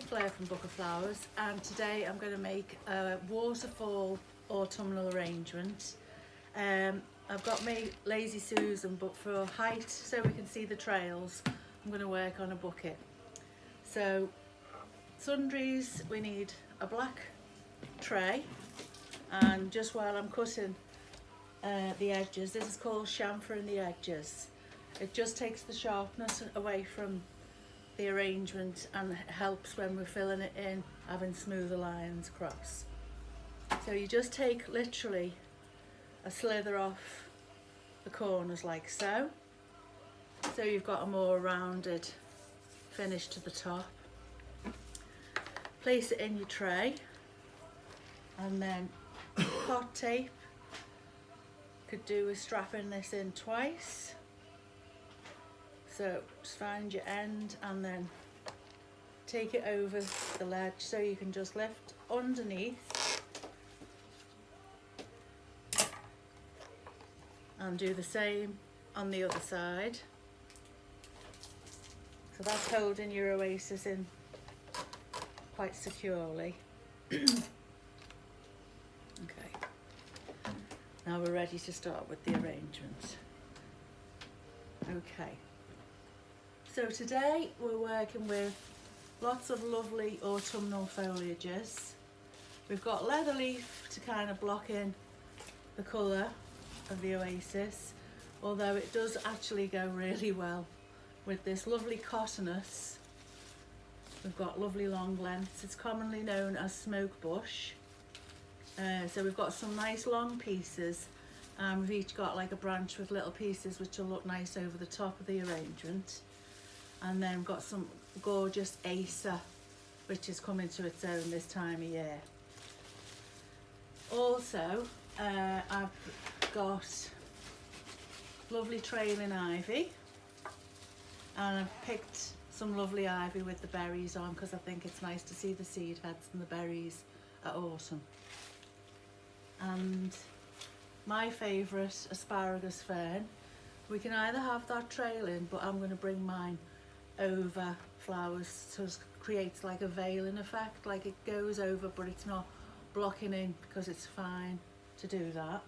Claire from Book of Flowers, and today I'm going to make a waterfall autumnal arrangement. I've got my Lazy Susan, but for height so we can see the trails I'm going to work on a bucket. So sundries, we need a black tray, and just while I'm cutting the edges, this is called chamfering the edges. It just takes the sharpness away from the arrangement and helps when we're filling it in, having smoother lines across. So you just take literally a slither off the corners like so. So you've got a more rounded finish to the top. Place it in your tray and then hot tape. Could do with strapping this in twice. So just find your end and then take it over the ledge so you can just lift underneath and do the same on the other side. So that's holding your oasis in quite securely. Okay, now we're ready to start with the arrangement. Okay. So today we're working with lots of lovely autumnal foliages. We've got leather leaf to kind of block in the colour of the oasis, although it does actually go really well with this lovely cottonus. We've got lovely long lengths. It's commonly known as smoke bush. So we've got some nice long pieces, and we've each got like a branch with little pieces which will look nice over the top of the arrangement. And then we've got some gorgeous Acer, which is coming to its own this time of year. Also, I've got lovely trailing ivy, and I've picked some lovely ivy with the berries on because I think it's nice to see the seed heads and the berries at autumn. And my favourite asparagus fern, we can either have that trailing, but I'm going to bring mine over flowers, so it creates like a veiling effect, like it goes over but it's not blocking in, because it's fine to do that.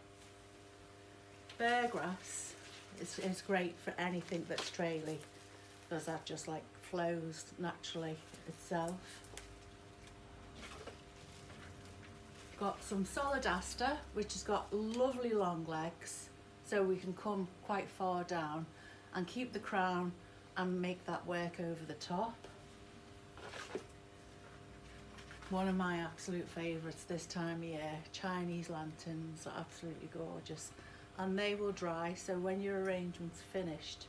Bear grass is great for anything that's traily, because that just like flows naturally itself. Got some solid aster, which has got lovely long legs, so we can come quite far down and keep the crown and make that work over the top. One of my absolute favourites this time of year, Chinese lanterns are absolutely gorgeous, and they will dry, so when your arrangement's finished,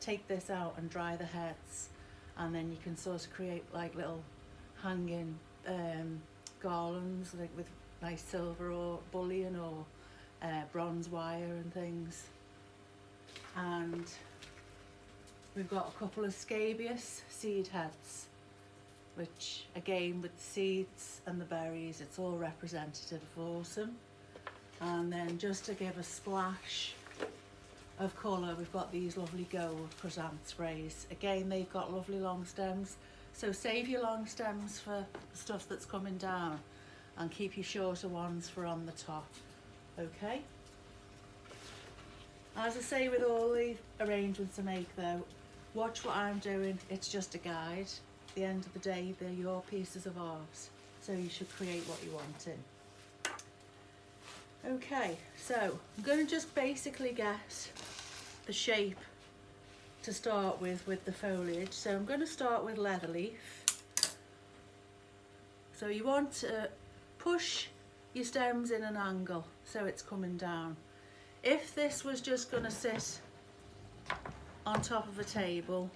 take this out and dry the heads, and then you can sort of create like little hanging garlands, like with nice silver or bullion or bronze wire and things. And we've got a couple of scabious seed heads, which again with the seeds and the berries, it's all representative of autumn. And then just to give a splash of colour, we've got these lovely gold chrysanthemum sprays. Again, they've got lovely long stems, so save your long stems for the stuff that's coming down and keep your shorter ones for on the top. Okay? As I say with all the arrangements I make though, watch what I'm doing, it's just a guide. At the end of the day, they're your pieces of art, so you should create what you want in. Okay, so I'm going to just basically get the shape to start with the foliage. So I'm going to start with leather leaf. So you want to push your stems in an angle so it's coming down. If this was just going to sit on top of a table,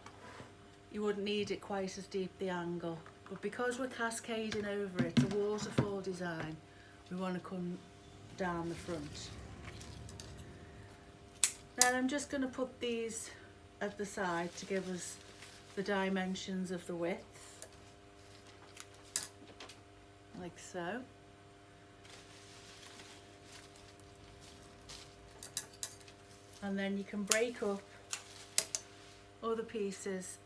you wouldn't need it quite as deep, the angle, but because we're cascading over it, the waterfall design, we want to come down the front. Then I'm just going to put these at the side to give us the dimensions of the width, like so. And then you can break up other pieces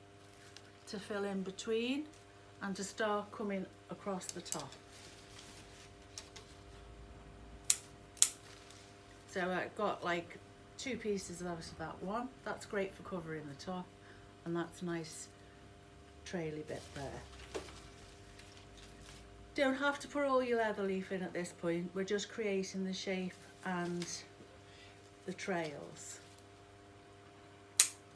to fill in between and to start coming across the top. So I've got like 2 pieces out of that one. That's great for covering the top, and that's a nice traily bit there. Don't have to put all your leather leaf in at this point. We're just creating the shape and the trails.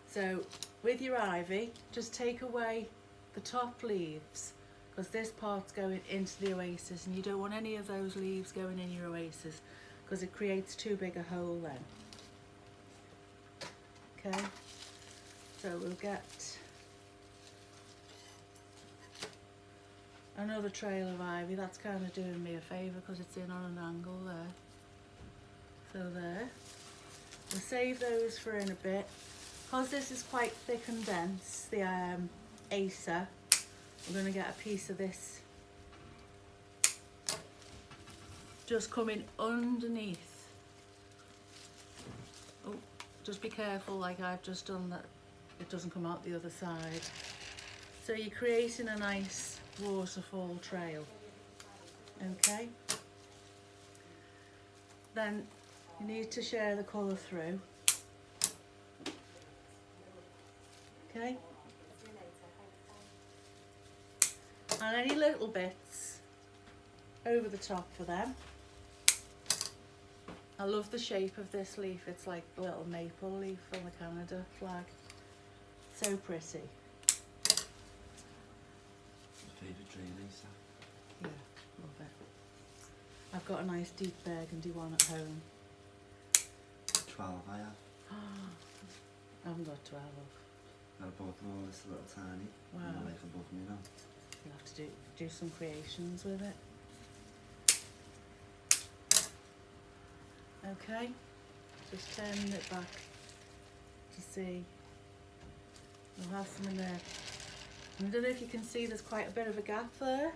So with your ivy, just take away the top leaves, because this part's going into the oasis, and you don't want any of those leaves going in your oasis because it creates too big a hole then. Okay, so we'll get another trail of ivy. That's kind of doing me a favour because it's in on an angle there. So there. We'll save those for in a bit. Because this is quite thick and dense, the acer, we're going to get a piece of this just coming underneath. Oh, just be careful, like I've just done, that it doesn't come out the other side. So you're creating a nice waterfall trail. Okay. Then you need to share the colour through. Okay. And any little bits over the top for them. I love the shape of this leaf. It's like a little maple leaf on the Canada flag. So pretty. Favourite tree, Lisa? Yeah, love it. I've got a nice deep burgundy one at home. 12 I have. I haven't got 12. I bought them all, it's a little tiny. Wow. And they're like above me now. You'll have to do some creations with it. Okay, just turning it back to see. We'll have some in there. I don't know if you can see, there's quite a bit of a gap there.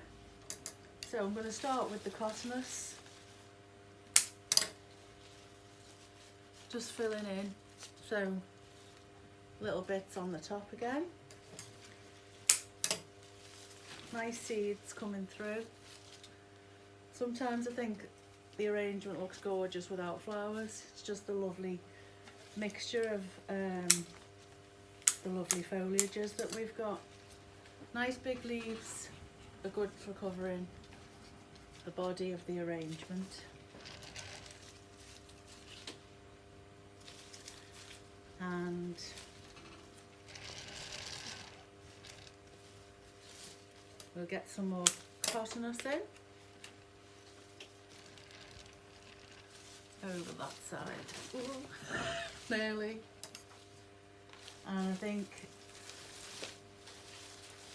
So I'm going to start with the cotinus. Just filling in, so little bits on the top again. Nice seeds coming through. Sometimes I think the arrangement looks gorgeous without flowers. It's just the lovely mixture of the lovely foliages that we've got. Nice big leaves are good for covering the body of the arrangement. And we'll get some more cotinus in over that side. Ooh, nearly. And I think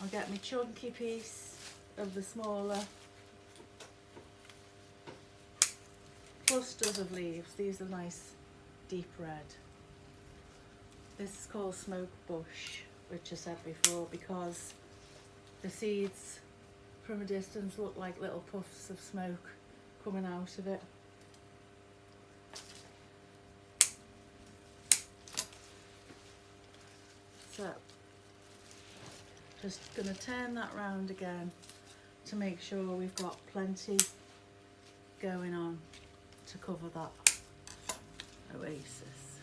I'll get my chunky piece of the smaller clusters of leaves. These are nice deep red. This is called smoke bush, which I said before, because the seeds from a distance look like little puffs of smoke coming out of it. So, just going to turn that round again to make sure we've got plenty going on to cover that oasis,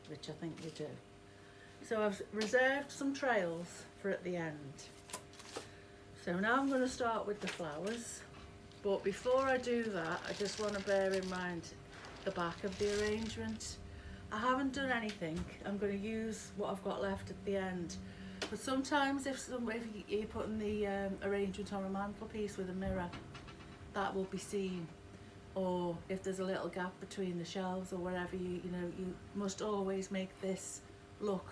which I think we do. So I've reserved some trails for at the end. So now I'm going to start with the flowers, but before I do that, I just want to bear in mind the back of the arrangement. I haven't done anything. I'm going to use what I've got left at the end. But sometimes if you're putting the arrangement on a mantelpiece with a mirror, that will be seen. Or if there's a little gap between the shelves or whatever, you must always make this look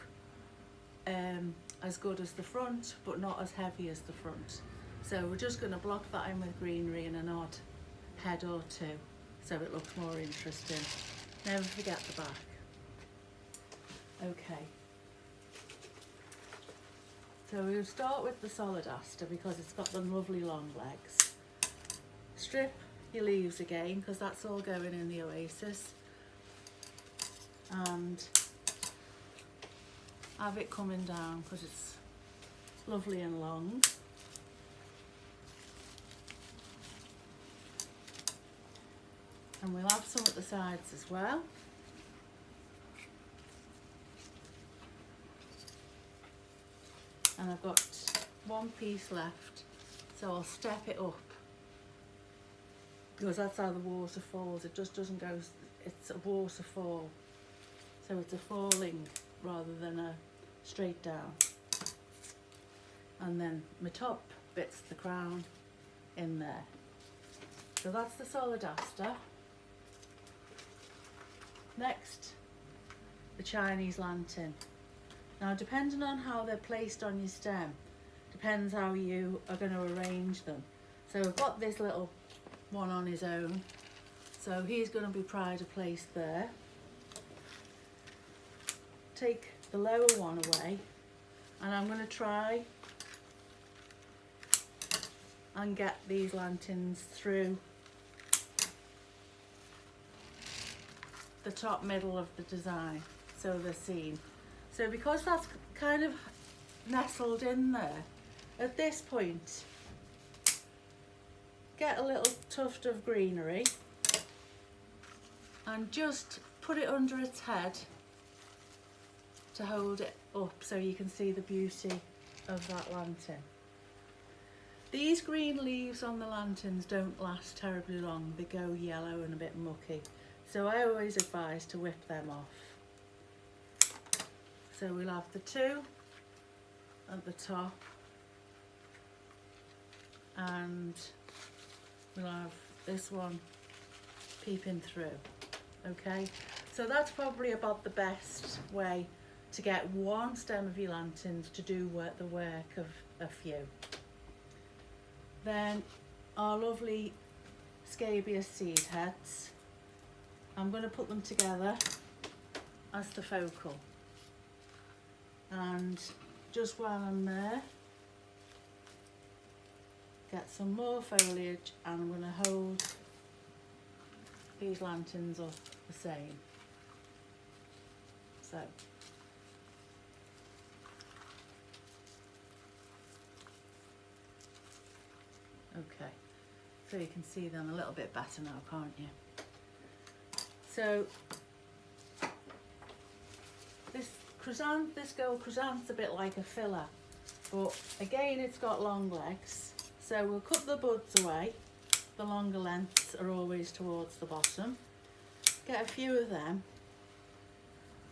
as good as the front, but not as heavy as the front. So we're just going to block that in with greenery and an odd head or two, so it looks more interesting. Never forget the back. Okay. So we'll start with the solid aster because it's got them lovely long legs. Strip your leaves again because that's all going in the oasis. And have it coming down because it's lovely and long. And we'll have some at the sides as well. And I've got one piece left, so I'll step it up, because that's how the water falls. It just doesn't go, it's a waterfall, so it's a falling rather than a straight down. And then my top bit's the crown in there. So that's the solid aster. Next, the Chinese lantern. Now, depending on how they're placed on your stem, depends how you are going to arrange them. So I've got this little one on his own, so he's going to be pride of place there. Take the lower one away, and I'm going to try and get these lanterns through the top middle of the design, so they're seen. So because that's kind of nestled in there, at this point, get a little tuft of greenery and just put it under its head to hold it up so you can see the beauty of that lantern. These green leaves on the lanterns don't last terribly long. They go yellow and a bit mucky. So I always advise to whip them off. So we'll have the two at the top, and we'll have this one peeping through. Okay, so that's probably about the best way to get one stem of your lanterns to do the work of a few. Then our lovely scabious seed heads, I'm going to put them together as the focal. And just while I'm there, get some more foliage, and I'm going to hold these lanterns up the same. So okay, so you can see them a little bit better now, can't you? So this gold chrysanth's a bit like a filler, but again it's got long legs, so we'll cut the buds away. The longer lengths are always towards the bottom. Get a few of them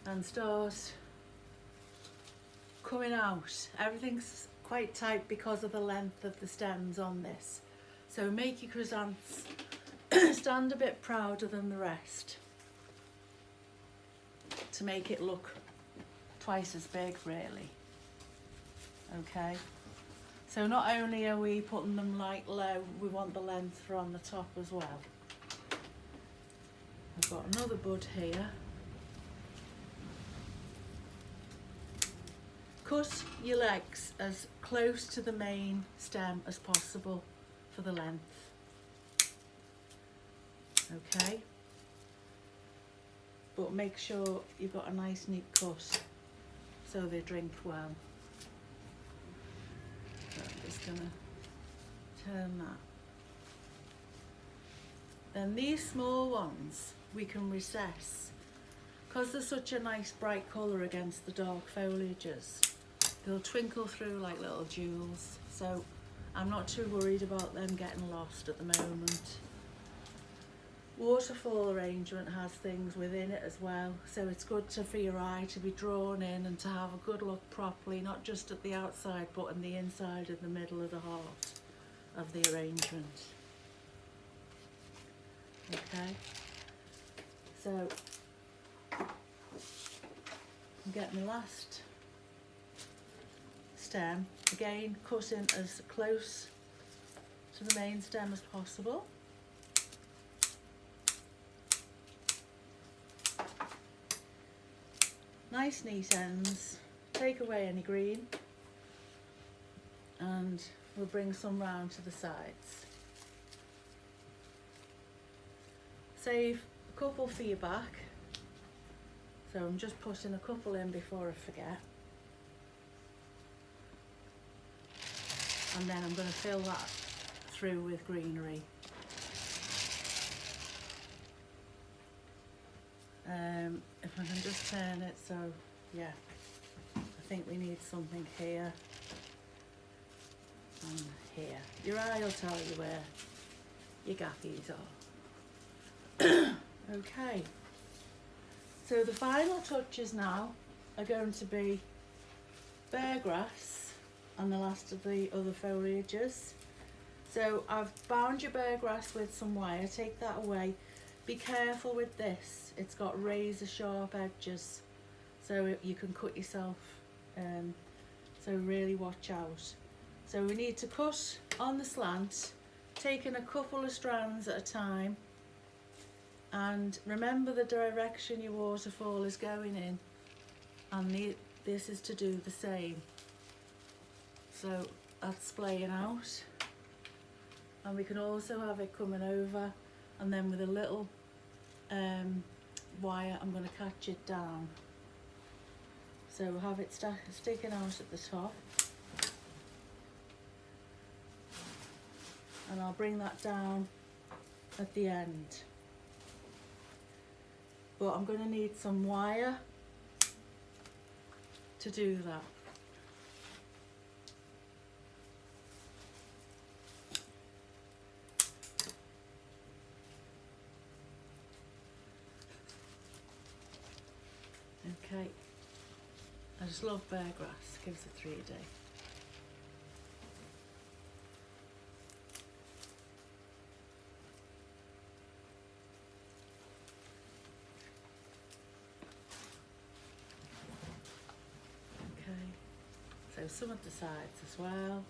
and start coming out. Everything's quite tight because of the length of the stems on this, so make your chrysanths stand a bit prouder than the rest to make it look twice as big, really. Okay, so not only are we putting them like low, we want the length for on the top as well. I've got another bud here. Cut your legs as close to the main stem as possible for the length. Okay, but make sure you've got a nice neat cut so they drink well. So I'm just going to turn that. Then these small ones we can recess, because they're such a nice bright colour against the dark foliages. They'll twinkle through like little jewels, so I'm not too worried about them getting lost at the moment. Waterfall Arrangement has things within it as well, so it's good for your eye to be drawn in and to have a good look properly, not just at the outside but in the inside and the middle of the heart of the arrangement. Okay, so I'm getting the last stem, again cutting as close to the main stem as possible. Nice neat ends, take away any green, and we'll bring some round to the sides. Save a couple for your back, so I'm just putting a couple in before I forget. And then I'm going to fill that through with greenery. If I can just turn it so, yeah, I think we need something here and here. Your eye will tell you where your gappies are. Okay, so the final touches now are going to be bare grass and the last of the other foliages. So I've bound your bare grass with some wire, take that away. Be careful with this, it's got razor sharp edges, so you can cut yourself, so really watch out. So we need to cut on the slant, taking a couple of strands at a time, and remember the direction your waterfall is going in, and this is to do the same. So that's splaying out, and we can also have it coming over, and then with a little wire I'm going to catch it down. So have it sticking out at the top, and I'll bring that down at the end. But I'm going to need some wire to do that. Okay, I just love bare grass, gives it 3 a day. Okay, so some of the sides as well.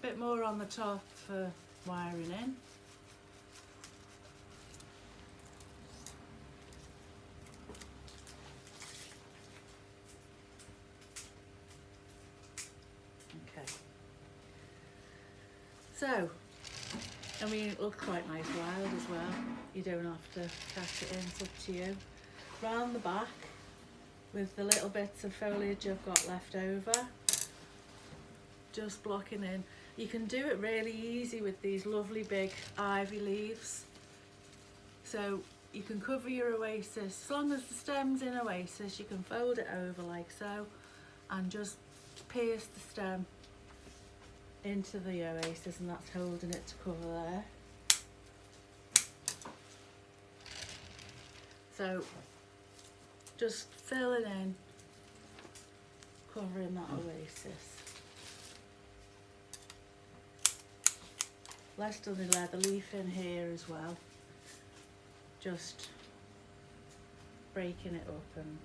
Bit more on the top for wiring in. Okay. So, I mean, it looks quite nice wild as well. You don't have to catch it in, it's up to you. Round the back with the little bits of foliage I've got left over, just blocking in. You can do it really easy with these lovely big ivy leaves. So you can cover your oasis, as long as the stem's in oasis, you can fold it over like so and just pierce the stem into the oasis, and that's holding it to cover there. So just fill it in, covering that oasis. Left of the leather leaf in here as well, just breaking it up and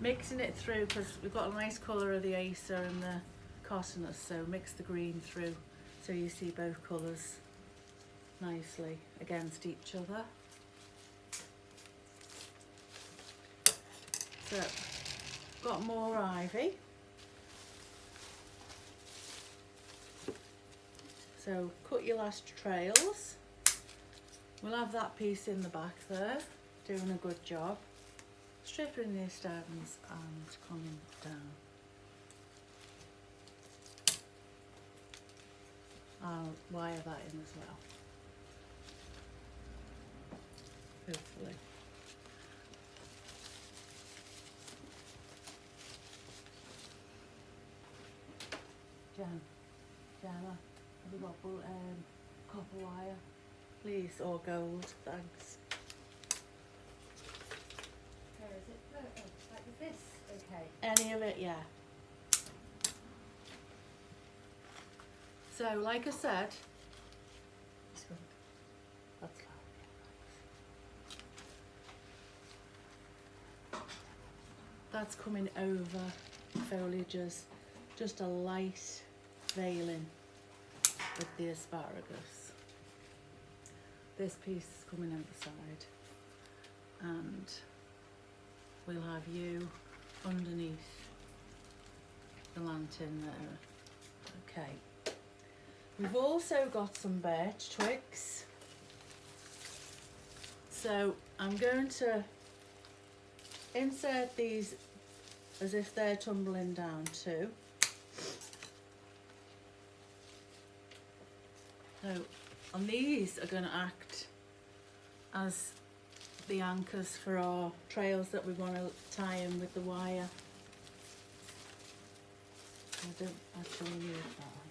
mixing it through, because we've got a nice colour of the acer and the cotinus, so mix the green through so you see both colours nicely against each other. So, got more ivy. So cut your last trails. We'll have that piece in the back there, doing a good job. Stripping the stems and coming down. I'll wire that in as well, hopefully. Gemma, have you got copper wire, please, or gold? Thanks. Where is it? Oh, like this? Okay. Any of it, yeah. So, like I said, This one. that's loud. That's coming over foliages, just a light veiling with the asparagus. This piece is coming out the side, and we'll have you underneath the lantern there. Okay. We've also got some birch twigs. So I'm going to insert these as if they're tumbling down too. and these are going to act as the anchors for our trails that we want to tie in with the wire. I don't actually need that one.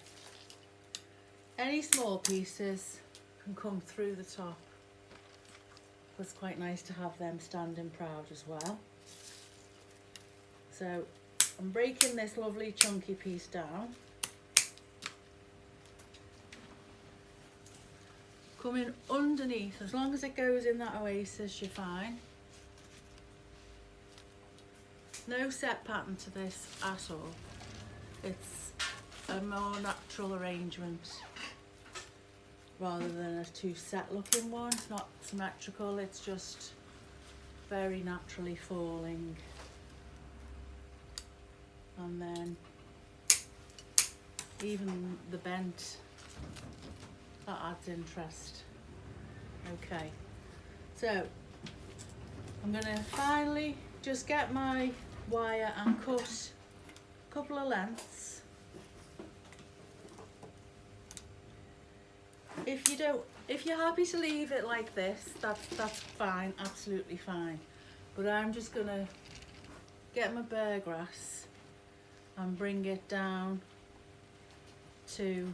Any small pieces can come through the top. It's quite nice to have them standing proud as well. So I'm breaking this lovely chunky piece down. Coming underneath, as long as it goes in that oasis, you're fine. No set pattern to this at all. It's a more natural arrangement rather than a too set looking one. It's not symmetrical, it's just very naturally falling. And then even the bent, that adds interest. Okay, so I'm going to finally just get my wire and cut a couple of lengths. If you're happy to leave it like this, that's fine, absolutely fine. But I'm just going to get my bear grass and bring it down to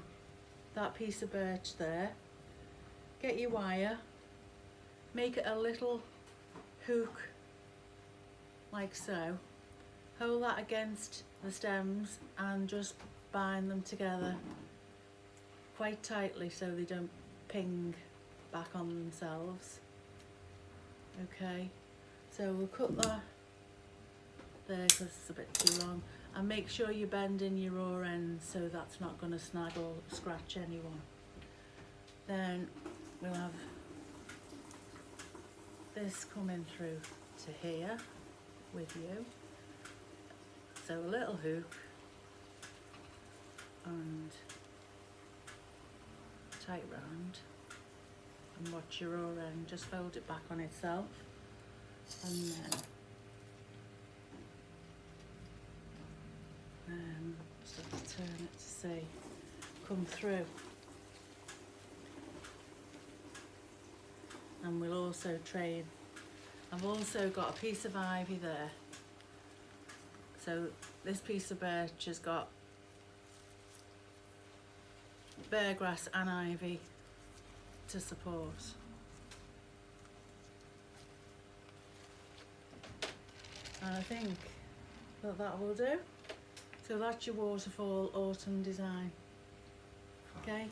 that piece of birch there. Get your wire, make it a little hook like so, hold that against the stems and just bind them together quite tightly so they don't ping back on themselves. Okay, so we'll cut that there because it's a bit too long, and make sure you bend in your raw end so that's not going to snag or scratch anyone. Then we'll have this coming through to here with you. So a little hook and tight round, and watch your raw end, just fold it back on itself, and then just have to turn it to see, come through. And we'll also train, I've also got a piece of ivy there. So this piece of birch has got bear grass and ivy to support. And I think that will do. So that's your waterfall autumn design. Okay.